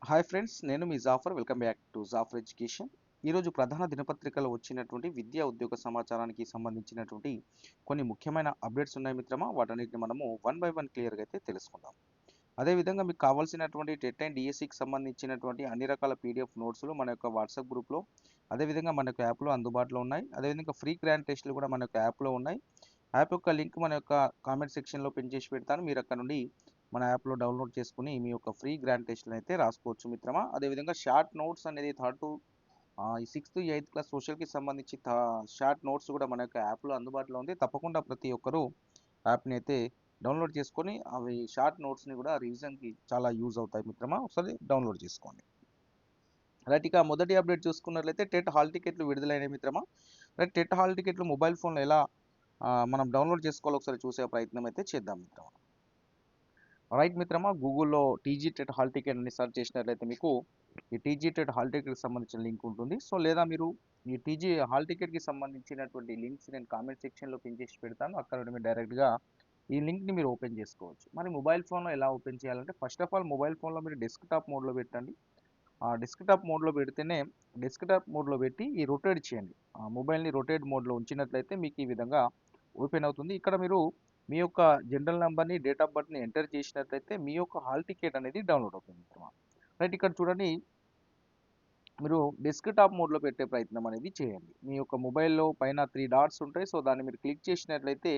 Hi friends, నేను మీ Jafar. Welcome back to Jafar education. ఈరోజు ప్రధాన దినపత్రికలో వచ్చినటువంటి విద్యా ఉద్యోగ సమాచారానికి సంబంధించినటువంటి కొన్ని ముఖ్యమైన అప్డేట్స్ ఉన్నాయి మిత్రమా. వాటన్నిటిని మనము వన్ బై వన్ క్లియర్గా అయితే తెలుసుకుందాం. అదేవిధంగా మీకు కావాల్సినటువంటి టెట్ అండ్ డిఎస్సికి సంబంధించినటువంటి అన్ని రకాల పీడిఎఫ్ నోట్స్లు మన యొక్క వాట్సాప్ గ్రూప్లో, అదేవిధంగా మన యొక్క యాప్లో అందుబాటులో ఉన్నాయి. అదేవిధంగా ఫ్రీ గ్రాండ్ టెస్టులు కూడా మన యొక్క యాప్లో ఉన్నాయి. యాప్ యొక్క లింక్ మన యొక్క కామెంట్ సెక్షన్లో పిన్ చేసి పెడతాను. మీరు అక్కడ నుండి మన యాప్లో డౌన్లోడ్ చేసుకుని మీ యొక్క ఫ్రీ గ్రాండ్ టెస్ట్లను అయితే రాసుకోవచ్చు మిత్రమా. అదేవిధంగా షార్ట్ నోట్స్ అనేది థర్డ్ టు ఈ 6th 8th క్లాస్ సోషల్కి సంబంధించి షార్ట్ నోట్స్ కూడా మన యొక్క యాప్లో అందుబాటులో ఉంది. తప్పకుండా ప్రతి ఒక్కరూ యాప్ని అయితే డౌన్లోడ్ చేసుకొని అవి షార్ట్ నోట్స్ని కూడా రివిజన్కి చాలా యూజ్ అవుతాయి మిత్రమా. ఒకసారి డౌన్లోడ్ చేసుకోండి. రైట్, ఇక మొదటి అప్డేట్ చూసుకున్నట్లయితే టెట్ హాల్ టికెట్లు విడుదలైన మిత్రమా. రైట్, టెట్ హాల్ టికెట్లు మొబైల్ ఫోన్లో ఎలా మనం డౌన్లోడ్ చేసుకోవాలో ఒకసారి చూసే ప్రయత్నం అయితే చేద్దాం మిత్రమా. రైట్ మిత్రమా, గూగుల్లో టీజీ టెట్ హాల్ టికెట్ అని సెర్చ్ చేసినట్లయితే మీకు ఈ టీజీ టెట్ హాల్ టికెట్కి సంబంధించిన లింక్ ఉంటుంది. సో లేదా మీరు ఈ టీజీ హాల్ టికెట్కి సంబంధించినటువంటి లింక్స్ నేను కామెంట్ సెక్షన్లో పిన్ చేసి పెడతాను. అక్కడ నుండి మీరు డైరెక్ట్గా ఈ లింక్ని మీరు ఓపెన్ చేసుకోవచ్చు. మరి మొబైల్ ఫోన్లో ఎలా ఓపెన్ చేయాలంటే ఫస్ట్ ఆఫ్ ఆల్ మొబైల్ ఫోన్లో మీరు డెస్క్టాప్ మోడ్లో పెట్టండి. ఆ డెస్క్టాప్ మోడ్లో పెడితేనే డెస్క్టాప్ మోడ్లో పెట్టి ఈ రొటేట్ చేయండి. మొబైల్ని రొటేట్ మోడ్లో ఉంచినట్లయితే మీకు ఈ విధంగా ఓపెన్ అవుతుంది. ఇక్కడ మీరు మీ యొక్క జనరల్ నెంబర్ని, డేట్ ఆఫ్ బర్త్ని ఎంటర్ చేసినట్లయితే మీ యొక్క హాల్ టికెట్ అనేది డౌన్లోడ్ అవుతుంది మిత్రమా. రైట్, ఇక్కడ చూడండి, మీరు డెస్క్టాప్ మోడ్లో పెట్టే ప్రయత్నం అనేది చేయండి. మీ యొక్క మొబైల్లో పైన 3 డాట్స్ ఉంటాయి. సో దాన్ని మీరు క్లిక్ చేసినట్లయితే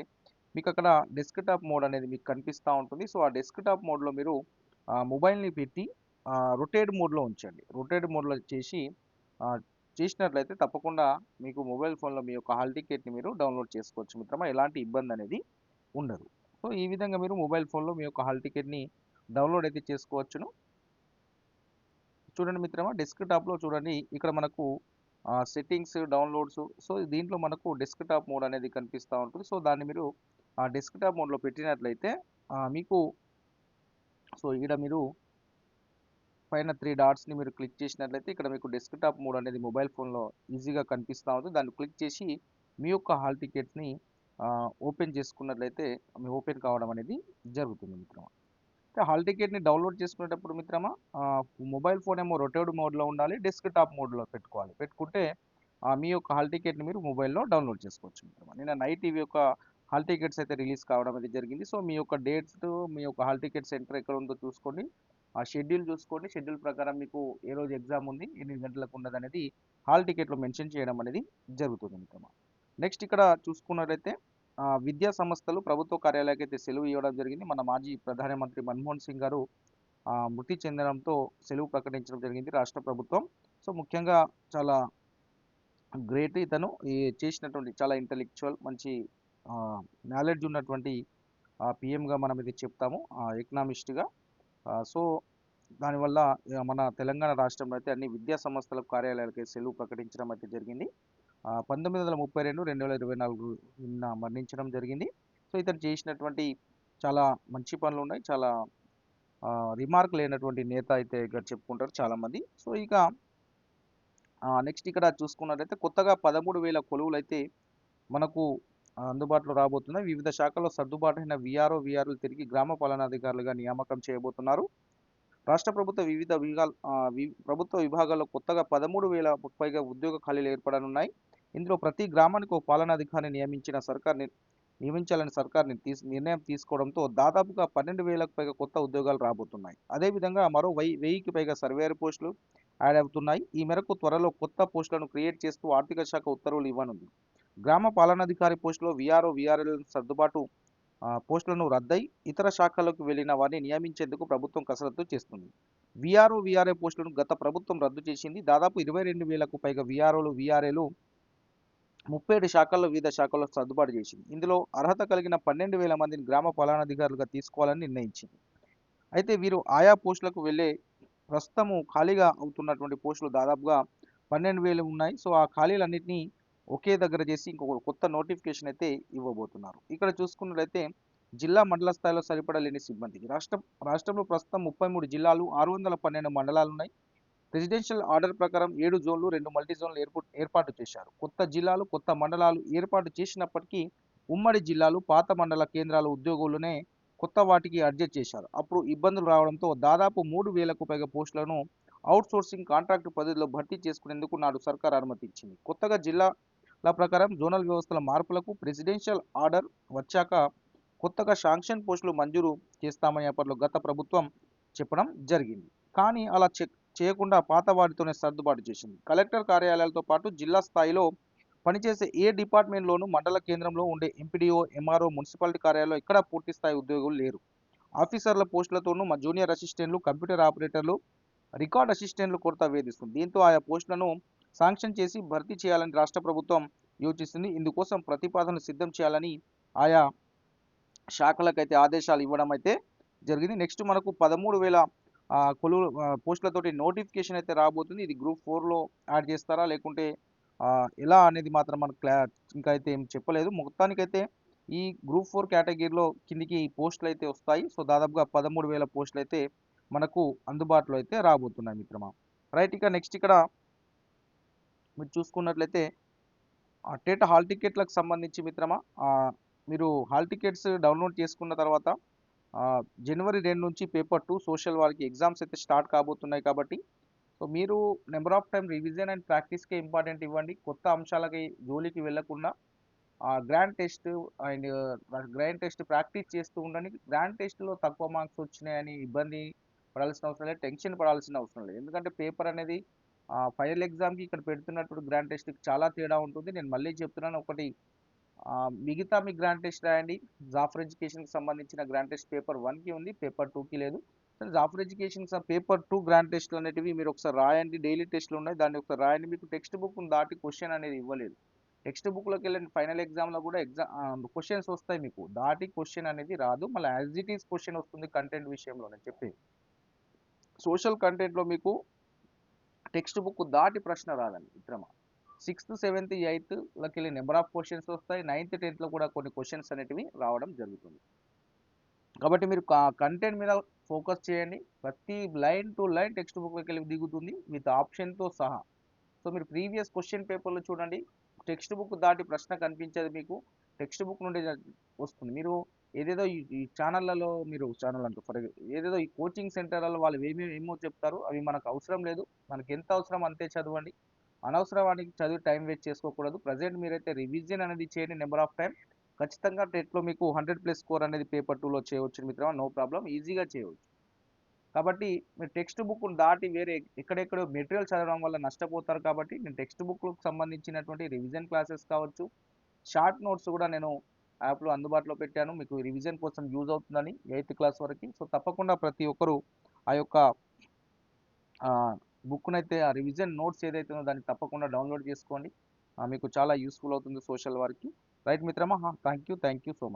మీకు అక్కడ డెస్క్టాప్ మోడ్ అనేది మీకు కనిపిస్తూ ఉంటుంది. సో ఆ డెస్క్టాప్ మోడ్లో మీరు మొబైల్ని పెట్టి రొటేట్ మోడ్లో ఉంచండి. రొటేట్ మోడ్లో చేసినట్లయితే తప్పకుండా మీకు మొబైల్ ఫోన్లో మీ యొక్క హాల్ టికెట్ని మీరు డౌన్లోడ్ చేసుకోవచ్చు మిత్రమా. ఎలాంటి ఇబ్బంది అనేది ఉండదు. సో ఈ విధంగా మీరు మొబైల్ ఫోన్లో మీ యొక్క హాల్ టికెట్ని డౌన్లోడ్ అయితే చేసుకోవచ్చును. చూడండి మిత్రమా, డెస్క్టాప్లో చూడండి, ఇక్కడ మనకు సెట్టింగ్స్, డౌన్లోడ్స్, సో దీంట్లో మనకు డెస్క్టాప్ మోడ్ అనేది కనిపిస్తూ ఉంటుంది. సో దాన్ని మీరు డెస్క్టాప్ మోడ్లో పెట్టినట్లయితే మీకు సో ఇక్కడ మీరు పైన 3 డాట్స్ని మీరు క్లిక్ చేసినట్లయితే ఇక్కడ మీకు డెస్క్టాప్ మోడ్ అనేది మొబైల్ ఫోన్లో ఈజీగా కనిపిస్తూ ఉంటుంది. దాన్ని క్లిక్ చేసి మీ యొక్క హాల్ టికెట్ని ఓపెన్ చేసుకున్నట్లయితే మీ ఓపెన్ కావడం అనేది జరుగుతుంది మిత్రమా. హాల్ టికెట్ని డౌన్లోడ్ చేసుకునేటప్పుడు మిత్రమా మొబైల్ ఫోన్ ఏమో రొటేట్ మోడ్లో ఉండాలి, డెస్క్టాప్ మోడ్లో పెట్టుకోవాలి. పెట్టుకుంటే మీ యొక్క హాల్ టికెట్ని మీరు మొబైల్లో డౌన్లోడ్ చేసుకోవచ్చు మిత్రమా. నిన్న నైట్ ఇవి యొక్క హాల్ టికెట్స్ అయితే రిలీజ్ కావడం అనేది జరిగింది. సో మీ యొక్క డేట్స్, మీ యొక్క హాల్ టికెట్ సెంటర్ ఎక్కడ ఉందో చూసుకోండి. ఆ షెడ్యూల్ చూసుకోండి. షెడ్యూల్ ప్రకారం మీకు ఏ రోజు ఎగ్జామ్ ఉంది, ఎన్ని గంటలకు ఉన్నది అనేది హాల్ టికెట్లో మెన్షన్ చేయడం అనేది జరుగుతుంది మిత్రమా. నెక్స్ట్ ఇక్కడ చూసుకున్నట్లయితే విద్యా సంస్థలు, ప్రభుత్వ కార్యాలయాలకు అయితే సెలవు ఇవ్వడం జరిగింది. మన మాజీ ప్రధానమంత్రి మన్మోహన్ సింగ్ గారు మృతి చెందడంతో సెలవు ప్రకటించడం జరిగింది రాష్ట్ర ప్రభుత్వం. సో ముఖ్యంగా చాలా గ్రేట్ ఇతను. ఈ చేసినటువంటి చాలా ఇంటెలెక్చువల్, మంచి నాలెడ్జ్ ఉన్నటువంటి పిఎంగా మనం ఇది చెప్తాము, ఎకనామిస్ట్గా. సో దానివల్ల మన తెలంగాణ రాష్ట్రంలో అయితే అన్ని విద్యా సంస్థల కార్యాలయాలకి సెలవు ప్రకటించడం అయితే జరిగింది. 1932 2024 నిన్న మరణించడం జరిగింది. సో ఇతను చేసినటువంటి చాలా మంచి పనులు ఉన్నాయి. చాలా రిమార్క్ లేనటువంటి నేత అయితే ఇక్కడ చెప్పుకుంటారు చాలామంది. సో ఇక నెక్స్ట్ ఇక్కడ చూసుకున్నట్లయితే కొత్తగా 13,000 కొలువులు అయితే మనకు అందుబాటులో రాబోతున్నాయి. వివిధ శాఖల్లో సర్దుబాటైన విఆర్ఓలు తిరిగి గ్రామ పాలనాధికారులుగా నియామకం చేయబోతున్నారు. రాష్ట్ర ప్రభుత్వ వివిధ ప్రభుత్వ విభాగాల్లో కొత్తగా 13,000 పైగా ఉద్యోగ ఖాళీలు ఏర్పడనున్నాయి. ఇందులో ప్రతి గ్రామానికి ఒక పాలనాధికారిని నియమించాలని సర్కార్ నిర్ణయం తీసుకోవడంతో దాదాపుగా 12,000కు పైగా కొత్త ఉద్యోగాలు రాబోతున్నాయి. అదేవిధంగా మరో 1000కి పైగా సర్వేయర్ పోస్టులు యాడ్ అవుతున్నాయి. ఈ మేరకు త్వరలో కొత్త పోస్టులను క్రియేట్ చేస్తూ ఆర్థిక శాఖ ఉత్తర్వులు ఇవ్వనుంది. గ్రామ పాలనాధికారి పోస్టులో విఆర్ఎల్ సర్దుబాటు పోస్టులను రద్దయి ఇతర శాఖలకు వెళ్లిన వారిని నియమించేందుకు ప్రభుత్వం కసరత్తు చేస్తుంది. విఆర్ఏ పోస్టులను గత ప్రభుత్వం రద్దు చేసింది. దాదాపు 22,000కు పైగా విఆర్ఏలు 37 శాఖల్లో వివిధ శాఖల్లో సర్దుబాటు చేసింది. ఇందులో అర్హత కలిగిన 12,000 మందిని గ్రామ పాలనాధికారులుగా తీసుకోవాలని నిర్ణయించింది. అయితే వీరు ఆయా పోస్టులకు వెళ్ళే ప్రస్తుతము ఖాళీగా అవుతున్నటువంటి పోస్టులు దాదాపుగా 12,000 ఉన్నాయి. సో ఆ ఖాళీలన్నింటినీ ఒకే దగ్గర చేసి ఇంకొక కొత్త నోటిఫికేషన్ అయితే ఇవ్వబోతున్నారు. ఇక్కడ చూసుకున్నట్లయితే జిల్లా మండల స్థాయిలో సరిపడా లేని సిబ్బందికి రాష్ట్రంలో ప్రస్తుతం 33 జిల్లాలు, 612 మండలాలు ఉన్నాయి. ప్రెసిడెన్షియల్ ఆర్డర్ ప్రకారం 7 జోన్లు, 2 మల్టీ జోన్లు ఏర్పాటు చేశారు. కొత్త జిల్లాలు, కొత్త మండలాలు ఏర్పాటు చేసినప్పటికీ ఉమ్మడి జిల్లాలు, పాత మండల కేంద్రాల ఉద్యోగులనే కొత్త వాటికి అడ్జస్ట్ చేశారు. అప్పుడు ఇబ్బందులు రావడంతో దాదాపు 3000కు పైగా పోస్టులను అవుట్‌సోర్సింగ్ కాంట్రాక్ట్ పద్ధతిలో భర్తీ చేసుకునేందుకు నాడు సర్కార్ అనుమతి ఇచ్చింది. కొత్తగా జిల్లాల ప్రకారం జోనల్ వ్యవస్థల మార్పులకు ప్రెసిడెన్షియల్ ఆర్డర్ వచ్చాక కొత్తగా శాంక్షన్ పోస్టులు మంజూరు చేస్తామని అప్పట్లో గత ప్రభుత్వం చెప్పడం జరిగింది. కానీ అలా చేయకుండా పాత వాటితోనే సర్దుబాటు చేసింది. కలెక్టర్ కార్యాలయాలతో పాటు జిల్లా స్థాయిలో పనిచేసే ఏ డిపార్ట్మెంట్‌లోనూ మండల కేంద్రంలో ఉండే ఎంపీడీఓ, ఎంఆర్ఓ, మున్సిపాలిటీ కార్యాలయంలో ఎక్కడా పూర్తి స్థాయి ఉద్యోగులు లేరు. ఆఫీసర్ల పోస్టులతోనూ జూనియర్ అసిస్టెంట్లు, కంప్యూటర్ ఆపరేటర్లు, రికార్డ్ అసిస్టెంట్లు కొరత వేధిస్తుంది. దీంతో ఆయా పోస్టులను శాంక్షన్ చేసి భర్తీ చేయాలని రాష్ట్ర ప్రభుత్వం యోచిస్తుంది. ఇందుకోసం ప్రతిపాదనలు సిద్ధం చేయాలని ఆయా శాఖలకైతే ఆదేశాలు ఇవ్వడం అయితే జరిగింది. నెక్స్ట్ మనకు 13,000 పోస్టులతోటి నోటిఫికేషన్ అయితే రాబోతుంది. ఇది గ్రూప్ 4లో యాడ్ చేస్తారా? లేకుంటే ఎలా అనేది మాత్రం మనకు ఇంకా అయితే ఏం చెప్పలేదు. మొత్తానికైతే ఈ గ్రూప్ 4 కేటగిరీలో కిందికి పోస్టులు అయితే వస్తాయి. సో దాదాపుగా 13,000 పోస్టులు అయితే మనకు అందుబాటులో అయితే రాబోతున్నాయి మిత్రమా. రైట్, ఇక నెక్స్ట్ ఇక్కడ మీరు చూసుకున్నట్లయితే టెట్ హాల్ టికెట్లకు సంబంధించి మిత్రమా, మీరు హాల్ టికెట్స్ డౌన్లోడ్ చేసుకున్న తర్వాత జనవరి 2 నుంచి పేపర్ 2 సోషల్ వారికి ఎగ్జామ్స్ అయితే స్టార్ట్ కాబోతున్నాయి కాబట్టి సో మీరు number of time revision and ప్రాక్టీస్కే ఇంపార్టెంట్ ఇవ్వండి. కొత్త అంశాలకి జోలికి వెళ్ళకుండా grand test and grand test practice చేస్తూ ఉండండి. గ్రాండ్ టెస్ట్‌లో తక్కువ మార్క్స్ వచ్చినాయని ఇబ్బంది పడాల్సిన అవసరం లేదు. టెన్షన్ పడాల్సిన అవసరం లేదు. ఎందుకంటే పేపర్ అనేది ఫైనల్ ఎగ్జామ్‌కి ఇక్కడ పెడుతున్నప్పుడు గ్రాండ్ టెస్ట్‌కి చాలా తేడా ఉంటుంది. నేను మళ్ళీ చెప్తున్నాను. ఒకటి మిగతా మీ గ్రాండ్ టెస్ట్ రాయండి. జాఫర్ ఎడ్యుకేషన్‌కి సంబంధించిన గ్రాండ్ టెస్ట్ పేపర్ 1కి ఉంది. పేపర్ 2కి లేదు. జాఫర్ ఎడ్యుకేషన్ పేపర్ 2 గ్రాండ్ టెస్ట్‌లు అనేటివి మీరు ఒకసారి రాయండి. డైలీ టెస్ట్‌లు ఉన్నాయి. దాన్ని ఒకసారి రాయండి. మీకు టెక్స్ట్ బుక్‌ని దాటి క్వెషన్ అనేది ఇవ్వలేదు. టెక్స్ట్ బుక్‌లోకి వెళ్ళండి. ఫైనల్ ఎగ్జామ్‌లో కూడా క్వెషన్స్ వస్తాయి మీకు. దాటి క్వెషన్ అనేది రాదు. మళ్ళీ యాజ్ ఇట్ ఈజ్ క్వెషన్ వస్తుంది కంటెంట్ విషయంలో నేను చెప్పేది. సోషల్ కంటెంట్‌లో మీకు టెక్స్ట్ బుక్ దాటి ప్రశ్న రాదండి మిత్రమా. 6th, 7th, 8thలోకెళ్ళి number of questions వస్తాయి. 9th, 10thలో కూడా కొన్ని క్వెషన్స్ అనేటివి రావడం జరుగుతుంది. కాబట్టి మీరు కంటెంట్ మీద ఫోకస్ చేయండి. ప్రతి లైన్ టు లైన్ టెక్స్ట్ బుక్‌లోకి వెళ్ళి దిగుతుంది విత్ ఆప్షన్‌తో సహా. సో మీరు ప్రీవియస్ క్వెషన్ పేపర్‌లో చూడండి. టెక్స్ట్ బుక్ దాటి ప్రశ్న కనిపించదు మీకు. టెక్స్ట్ బుక్ నుండి వస్తుంది. మీరు ఏదేదో ఈ ఛానళ్ళలో మీరు ఛానల్ అంటూ ఏదేదో ఈ కోచింగ్ సెంటర్‌లలో వాళ్ళు ఏమో చెప్తారు. అవి మనకు అవసరం లేదు. మనకి ఎంత అవసరం అంతే చదవండి. అనవసరానికి చదివి టైం వేస్ట్ చేసుకోకూడదు. ప్రెజెంట్ మీరైతే రివిజన్ అనేది చేయండి నెంబర్ ఆఫ్ టైమ్. ఖచ్చితంగా టెట్‌లో మీకు 100+ స్కోర్ అనేది పేపర్ 2లో చేయవచ్చు మిత్రమా. No problem. ఈజీగా చేయవచ్చు. కాబట్టి మీరు టెక్స్ట్ బుక్‌ని దాటి వేరే ఎక్కడెక్కడో మెటీరియల్ చదవడం వల్ల నష్టపోతారు కాబట్టి నేను టెక్స్ట్ బుక్‌లకు సంబంధించినటువంటి రివిజన్ క్లాసెస్ కావచ్చు, షార్ట్ నోట్స్ కూడా నేను యాప్‌లో అందుబాటులో పెట్టాను. మీకు రివిజన్ కోసం యూజ్ అవుతుందని 8th క్లాస్ వరకి. సో తప్పకుండా ప్రతి ఒక్కరు ఆ యొక్క బుక్‌నైతే ఆ రివిజన్ నోట్స్ ఏదైతే ఉందో దాన్ని తప్పకుండా డౌన్లోడ్ చేసుకోండి. మీకు చాలా యూస్‌ఫుల్ అవుతుంది సోషల్ వారికి. రైట్ మిత్రమా. Thank you so much.